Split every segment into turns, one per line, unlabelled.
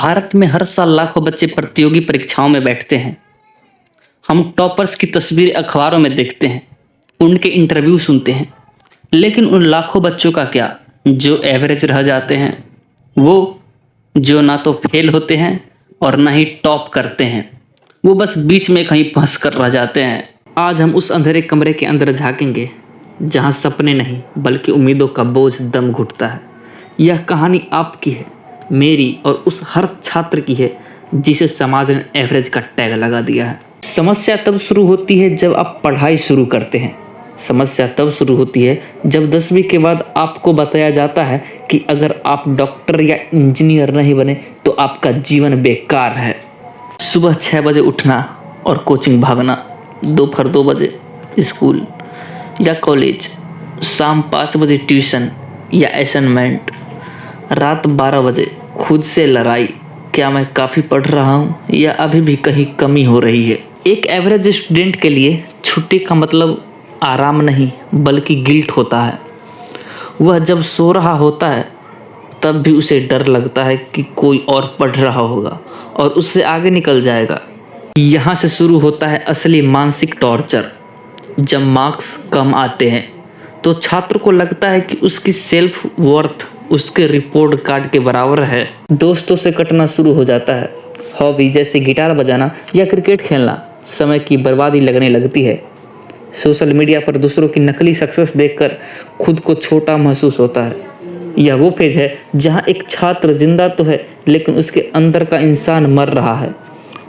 भारत में हर साल लाखों बच्चे प्रतियोगी परीक्षाओं में बैठते हैं। हम टॉपर्स की तस्वीर अखबारों में देखते हैं, उनके इंटरव्यू सुनते हैं, लेकिन उन लाखों बच्चों का क्या जो एवरेज रह जाते हैं, वो जो ना तो फेल होते हैं और ना ही टॉप करते हैं, वो बस बीच में कहीं फंस कर रह जाते हैं। आज हम उस अंधेरे कमरे के अंदर झांकेंगे जहाँ सपने नहीं बल्कि उम्मीदों का बोझ दम घुटता है। यह कहानी आपकी है, मेरी और उस हर छात्र की है जिसे समाज ने एवरेज का टैग लगा दिया है। समस्या तब शुरू होती है जब आप पढ़ाई शुरू करते हैं। समस्या तब शुरू होती है जब 10वीं के बाद आपको बताया जाता है कि अगर आप डॉक्टर या इंजीनियर नहीं बने तो आपका जीवन बेकार है। सुबह 6 बजे उठना और कोचिंग भागना, दोपहर 2 बजे स्कूल या कॉलेज, शाम 5 बजे ट्यूशन या असाइनमेंट, रात 12 बजे खुद से लड़ाई, क्या मैं काफ़ी पढ़ रहा हूँ या अभी भी कहीं कमी हो रही है। एक एवरेज स्टूडेंट के लिए छुट्टी का मतलब आराम नहीं बल्कि गिल्ट होता है। वह जब सो रहा होता है तब भी उसे डर लगता है कि कोई और पढ़ रहा होगा और उससे आगे निकल जाएगा। यहाँ से शुरू होता है असली मानसिक टॉर्चर। जब मार्क्स कम आते हैं तो छात्र को लगता है कि उसकी सेल्फ वर्थ उसके रिपोर्ट कार्ड के बराबर है। दोस्तों से कटना शुरू हो जाता है। हॉबी जैसे गिटार बजाना या क्रिकेट खेलना समय की बर्बादी लगने लगती है। सोशल मीडिया पर दूसरों की नकली सक्सेस देखकर खुद को छोटा महसूस होता है। यह वो फेज है जहां एक छात्र जिंदा तो है लेकिन उसके अंदर का इंसान मर रहा है।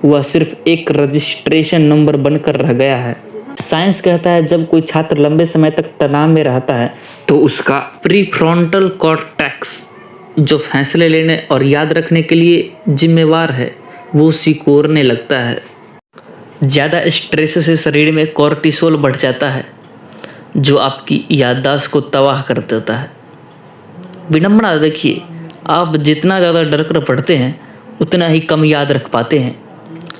वह सिर्फ एक रजिस्ट्रेशन नंबर बनकर रह गया है। साइंस कहता है जब कोई छात्र लंबे समय तक तनाव में रहता है तो उसका प्रीफ्रंटल कॉर्टेक्स, जो फैसले लेने और याद रखने के लिए जिम्मेवार है, वो सिकोड़ने लगता है। ज़्यादा स्ट्रेस से शरीर में कॉर्टिसोल बढ़ जाता है जो आपकी याददाश्त को तबाह कर देता है। विडंबना देखिए, आप जितना ज़्यादा डर कर पढ़ते हैं उतना ही कम याद रख पाते हैं।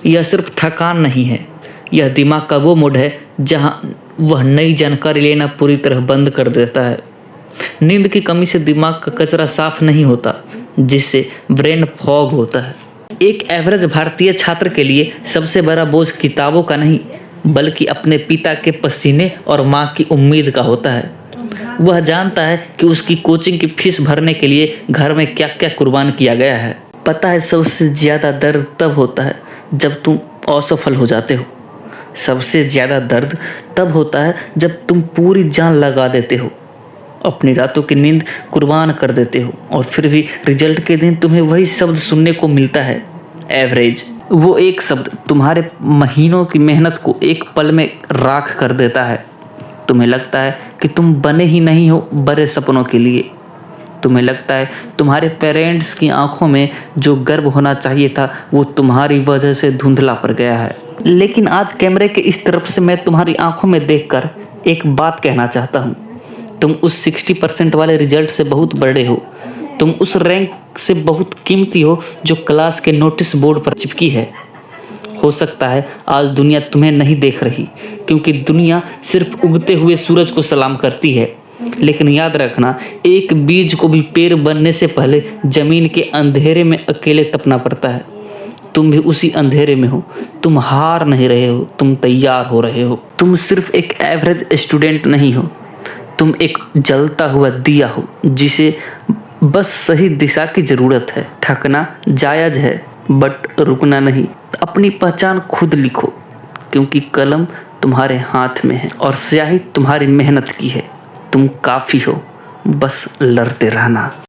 यह सिर्फ थकान नहीं है, यह दिमाग का वो मोड है जहां वह नई जानकारी लेना पूरी तरह बंद कर देता है। नींद की कमी से दिमाग का कचरा साफ नहीं होता, जिससे ब्रेन फॉग होता है। एक एवरेज भारतीय छात्र के लिए सबसे बड़ा बोझ किताबों का नहीं बल्कि अपने पिता के पसीने और माँ की उम्मीद का होता है। वह जानता है कि उसकी कोचिंग की फीस भरने के लिए घर में क्या क्या कुर्बान किया गया है। पता है सबसे ज़्यादा दर्द तब होता है जब तुम असफल हो जाते हो। सबसे ज़्यादा दर्द तब होता है जब तुम पूरी जान लगा देते हो, अपनी रातों की नींद कुर्बान कर देते हो और फिर भी रिजल्ट के दिन तुम्हें वही शब्द सुनने को मिलता है, एवरेज। वो एक शब्द तुम्हारे महीनों की मेहनत को एक पल में राख कर देता है। तुम्हें लगता है कि तुम बने ही नहीं हो बड़े सपनों के लिए। तुम्हें लगता है तुम्हारे पेरेंट्स की आंखों में जो गर्व होना चाहिए था वो तुम्हारी वजह से धुंधला पड़ गया है। लेकिन आज कैमरे के इस तरफ से मैं तुम्हारी आंखों में देखकर एक बात कहना चाहता हूँ। तुम उस 60% वाले रिजल्ट से बहुत बड़े हो। तुम उस रैंक से बहुत कीमती हो जो क्लास के नोटिस बोर्ड पर चिपकी है। हो सकता है आज दुनिया तुम्हें नहीं देख रही क्योंकि दुनिया सिर्फ उगते हुए सूरज को सलाम करती है, लेकिन याद रखना, एक बीज को भी पेड़ बनने से पहले जमीन के अंधेरे में अकेले तपना पड़ता है। तुम भी उसी अंधेरे में हो। तुम हार नहीं रहे हो, तुम तैयार हो रहे हो। तुम सिर्फ एक एवरेज स्टूडेंट नहीं हो, तुम एक जलता हुआ दिया हो जिसे बस सही दिशा की ज़रूरत है। थकना जायज़ है बट रुकना नहीं। अपनी पहचान खुद लिखो क्योंकि कलम तुम्हारे हाथ में है और स्याही तुम्हारी मेहनत की है। तुम काफ़ी हो, बस लड़ते रहना।